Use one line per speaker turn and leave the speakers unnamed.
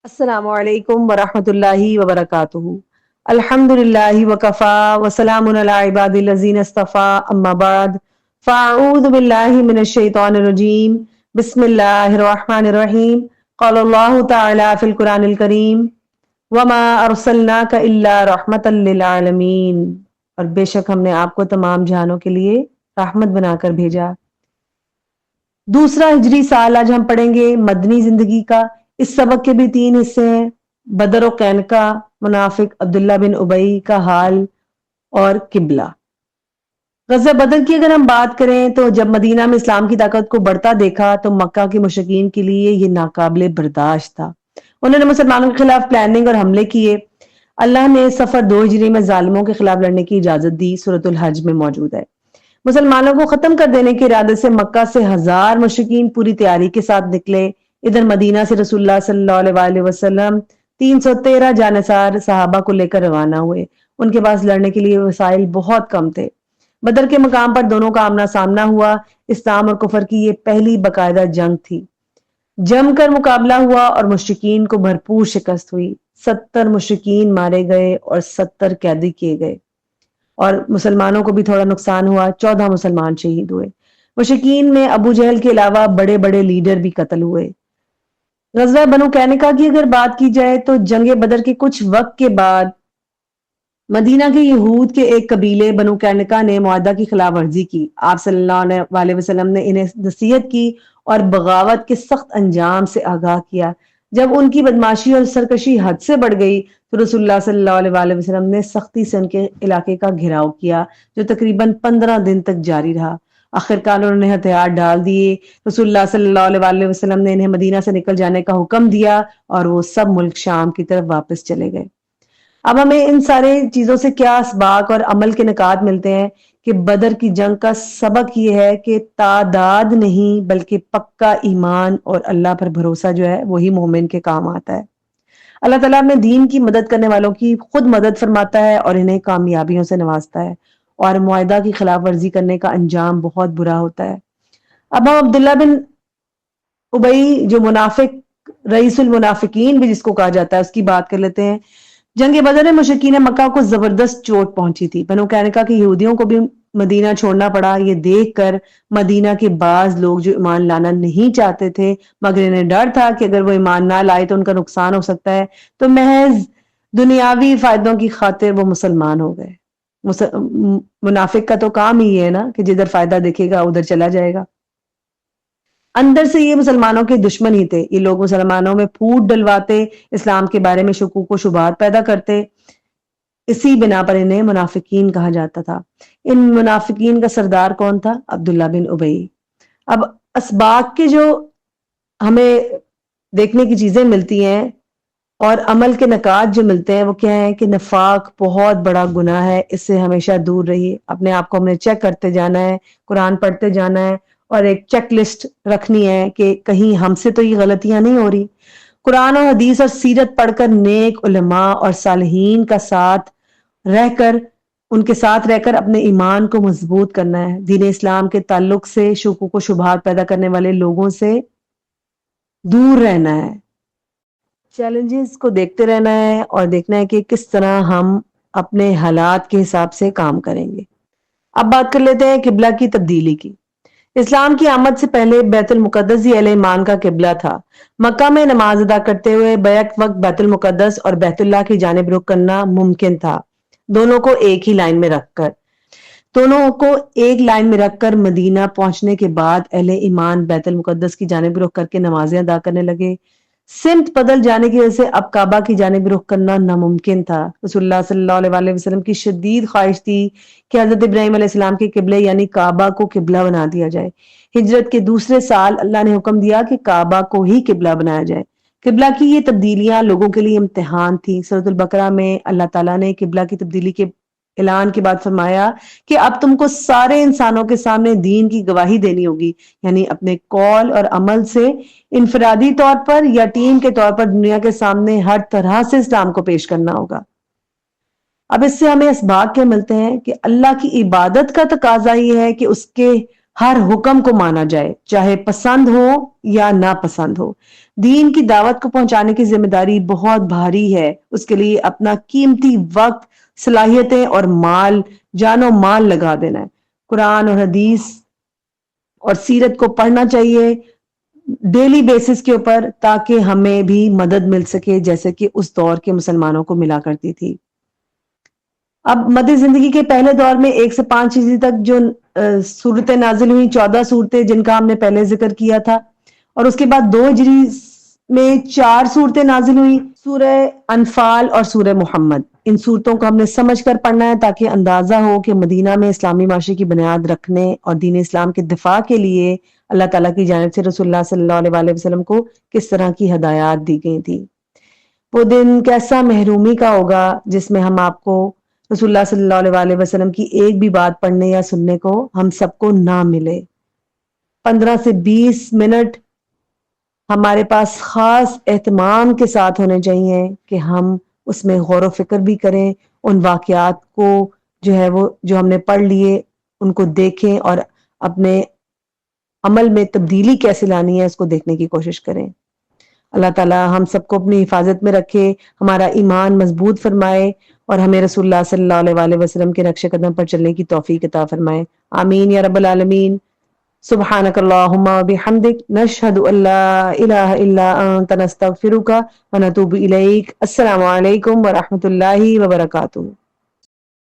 السلام علیکم ورحمۃ اللہ وبرکاتہ۔ الحمد للہ وکفا وسلام علی عباد الذین اصطفیٰ اما بعد فاعوذ باللہ من الشیطان الرجیم بسم اللہ الرحمن الرحیم قال اللہ تعالی فی القرآن الکریم وما ارسلناک الا رحمتا للعالمین، اور بے شک ہم نے آپ کو تمام جہانوں کے لیے رحمت بنا کر بھیجا۔ دوسرا ہجری سال آج ہم پڑھیں گے مدنی زندگی کا۔ اس سبق کے بھی 3 حصے ہیں: بدر و قینقا، منافق عبداللہ بن ابی کا حال، اور قبلہ۔ غزوہ بدر کی اگر ہم بات کریں تو جب مدینہ میں اسلام کی طاقت کو بڑھتا دیکھا تو مکہ کے مشرکین کے لیے یہ ناقابل برداشت تھا۔ انہوں نے مسلمانوں کے خلاف پلاننگ اور حملے کیے۔ اللہ نے سفر 2 ہجری میں ظالموں کے خلاف لڑنے کی اجازت دی، سورۃ الحج میں موجود ہے۔ مسلمانوں کو ختم کر دینے کے ارادے سے مکہ سے 1000 مشرکین پوری تیاری کے ساتھ نکلے۔ ادھر مدینہ سے رسول اللہ صلی اللہ علیہ وسلم 313 جانصار صحابہ کو لے کر روانہ ہوئے۔ ان کے پاس لڑنے کے لیے وسائل بہت کم تھے۔ بدر کے مقام پر دونوں کا آمنا سامنا ہوا۔ اسلام اور کفر کی یہ پہلی باقاعدہ جنگ تھی۔ جم کر مقابلہ ہوا اور مشرکین کو بھرپور شکست ہوئی۔ 70 مشرکین مارے گئے اور 70 قیدی کیے گئے، اور مسلمانوں کو بھی تھوڑا نقصان ہوا، 14 مسلمان شہید ہوئے۔ مشرکین میں ابو جہل کے علاوہ بڑے بڑے لیڈر بھی قتل ہوئے۔ غزوہ بنو قینقا کی اگر بات کی جائے تو جنگ بدر کے کچھ وقت کے بعد مدینہ کے یہود کے ایک قبیلے بنو قینقا نے معاہدہ کی خلاف ورزی کی۔ آپ صلی اللہ علیہ وسلم نے انہیں نصیحت کی اور بغاوت کے سخت انجام سے آگاہ کیا۔ جب ان کی بدماشی اور سرکشی حد سے بڑھ گئی تو رسول اللہ صلی اللہ علیہ وسلم نے سختی سے ان کے علاقے کا گھیراؤ کیا، جو تقریباً 15 دن تک جاری رہا۔ آخرکار انہوں نے ہتھیار ڈال دیے۔ رسول اللہ صلی اللہ علیہ وسلم نے انہیں مدینہ سے نکل جانے کا حکم دیا اور وہ سب ملک شام کی طرف واپس چلے گئے۔ اب ہمیں ان سارے چیزوں سے کیا اسباق اور عمل کے نکات ملتے ہیں کہ بدر کی جنگ کا سبق یہ ہے کہ تعداد نہیں بلکہ پکا ایمان اور اللہ پر بھروسہ جو ہے وہی مومن کے کام آتا ہے۔ اللہ تعالیٰ اپنے دین کی مدد کرنے والوں کی خود مدد فرماتا ہے اور انہیں کامیابیوں سے نوازتا ہے، اور معاہدہ کی خلاف ورزی کرنے کا انجام بہت برا ہوتا ہے۔ اب ہم عبداللہ بن ابی جو منافق رئیس المنافقین بھی جس کو کہا جاتا ہے اس کی بات کر لیتے ہیں۔ جنگ بدر میں مشرکین مکہ کو زبردست چوٹ پہنچی تھی۔ بنو قینقا کے یہودیوں کو بھی مدینہ چھوڑنا پڑا۔ یہ دیکھ کر مدینہ کے بعض لوگ جو ایمان لانا نہیں چاہتے تھے مگر انہیں ڈر تھا کہ اگر وہ ایمان نہ لائے تو ان کا نقصان ہو سکتا ہے، تو محض دنیاوی فائدوں کی خاطر وہ مسلمان ہو گئے۔ منافق کا تو کام ہی ہے نا کہ جدھر فائدہ دیکھے گا ادھر چلا جائے گا۔ اندر سے یہ مسلمانوں کے دشمن ہی تھے۔ یہ لوگ مسلمانوں میں پھوٹ ڈلواتے، اسلام کے بارے میں شکوک و شبہات پیدا کرتے۔ اسی بنا پر انہیں منافقین کہا جاتا تھا۔ ان منافقین کا سردار کون تھا؟ عبداللہ بن ابی۔ اب اسباق کے جو ہمیں دیکھنے کی چیزیں ملتی ہیں اور عمل کے نکات جو ملتے ہیں وہ کیا ہے کہ نفاق بہت بڑا گناہ ہے، اس سے ہمیشہ دور رہیے۔ اپنے آپ کو ہم نے چیک کرتے جانا ہے، قرآن پڑھتے جانا ہے، اور ایک چیک لسٹ رکھنی ہے کہ کہیں ہم سے تو یہ غلطیاں نہیں ہو رہی۔ قرآن اور حدیث اور سیرت پڑھ کر نیک علماء اور صالحین کا ساتھ رہ کر ان کے ساتھ رہ کر اپنے ایمان کو مضبوط کرنا ہے۔ دین اسلام کے تعلق سے شکوک و شبہات پیدا کرنے والے لوگوں سے دور رہنا ہے۔ چیلنجز کو دیکھتے رہنا ہے اور دیکھنا ہے کہ کس طرح ہم اپنے حالات کے حساب سے کام کریں گے۔ اب بات کر لیتے ہیں قبلہ کی تبدیلی کی۔ اسلام کی آمد سے پہلے بیت المقدس ہی اہل ایمان کا قبلہ تھا۔ مکہ میں نماز ادا کرتے ہوئے بیک وقت بیت المقدس اور بیت اللہ کی جانب رخ کرنا ممکن تھا، دونوں کو ایک ہی لائن میں رکھ کر مدینہ پہنچنے کے بعد اہل ایمان بیت المقدس کی جانب رخ کر کے نمازیں ادا کرنے لگے۔ سمت بدل جانے کی وجہ سے اب کعبہ کی جانب رخ کرنا ناممکن تھا۔ رسول اللہ صلی اللہ علیہ وسلم کی شدید خواہش تھی کہ حضرت ابراہیم علیہ السلام کے قبلے یعنی کعبہ کو قبلہ بنا دیا جائے۔ ہجرت کے دوسرے سال اللہ نے حکم دیا کہ کعبہ کو ہی قبلہ بنایا جائے۔ قبلہ کی یہ تبدیلیاں لوگوں کے لیے امتحان تھی۔ سورۃ البقرہ میں اللہ تعالیٰ نے قبلہ کی تبدیلی کے اعلان کے بعد فرمایا کہ اب تم کو سارے انسانوں کے سامنے دین کی گواہی دینی ہوگی، یعنی اپنے قول اور عمل سے انفرادی طور پر یا ٹیم کے طور پر دنیا کے سامنے ہر طرح سے اسلام کو پیش کرنا ہوگا۔ اب اس سے ہمیں اسباق کیا ملتے ہیں کہ اللہ کی عبادت کا تقاضا یہ ہے کہ اس کے ہر حکم کو مانا جائے، چاہے پسند ہو یا ناپسند ہو۔ دین کی دعوت کو پہنچانے کی ذمہ داری بہت بھاری ہے، اس کے لیے اپنا قیمتی وقت، صلاحیتیں اور مال، جان و مال لگا دینا ہے۔ قرآن اور حدیث اور سیرت کو پڑھنا چاہیے ڈیلی بیسس کے اوپر، تاکہ ہمیں بھی مدد مل سکے جیسے کہ اس دور کے مسلمانوں کو ملا کرتی تھی۔ اب مدِ زندگی کے پہلے دور میں 1 سے 5 ہجری تک جو صورتیں نازل ہوئی، 14 صورتیں جن کا ہم نے پہلے ذکر کیا تھا، اور اس کے بعد 2 ہجری میں 4 صورتیں نازل ہوئی، سورہ انفال اور سورہ محمد۔ ان صورتوں کو ہم نے سمجھ کر پڑھنا ہے تاکہ اندازہ ہو کہ مدینہ میں اسلامی معاشرے کی بنیاد رکھنے اور دین اسلام کے دفاع کے لیے اللہ تعالیٰ کی جانب سے رسول اللہ صلی اللہ علیہ وآلہ وسلم کو کس طرح کی ہدایات دی گئی تھی۔ وہ دن کیسا محرومی کا ہوگا جس میں ہم آپ کو رسول اللہ صلی اللہ علیہ وآلہ وسلم کی ایک بھی بات پڑھنے یا سننے کو ہم سب کو نہ ملے۔ 15 سے 20 منٹ ہمارے پاس خاص اہتمام کے ساتھ ہونے چاہیے کہ ہم اس میں غور و فکر بھی کریں، ان واقعات کو جو ہے وہ جو ہم نے پڑھ لیے ان کو دیکھیں اور اپنے عمل میں تبدیلی کیسے لانی ہے اس کو دیکھنے کی کوشش کریں۔ اللہ تعالیٰ ہم سب کو اپنی حفاظت میں رکھے، ہمارا ایمان مضبوط فرمائے اور ہمیں رسول اللہ صلی اللہ علیہ وآلہ وسلم کے نقش قدم پر چلنے کی توفیق عطا فرمائے، آمین یا رب العالمین۔ سبحانک اللہم وبحمدک، نشہد ان لا الہ الا انت، نستغفرک ونتوب الیک۔ السلام علیکم ورحمۃ اللہ وبرکاتہ۔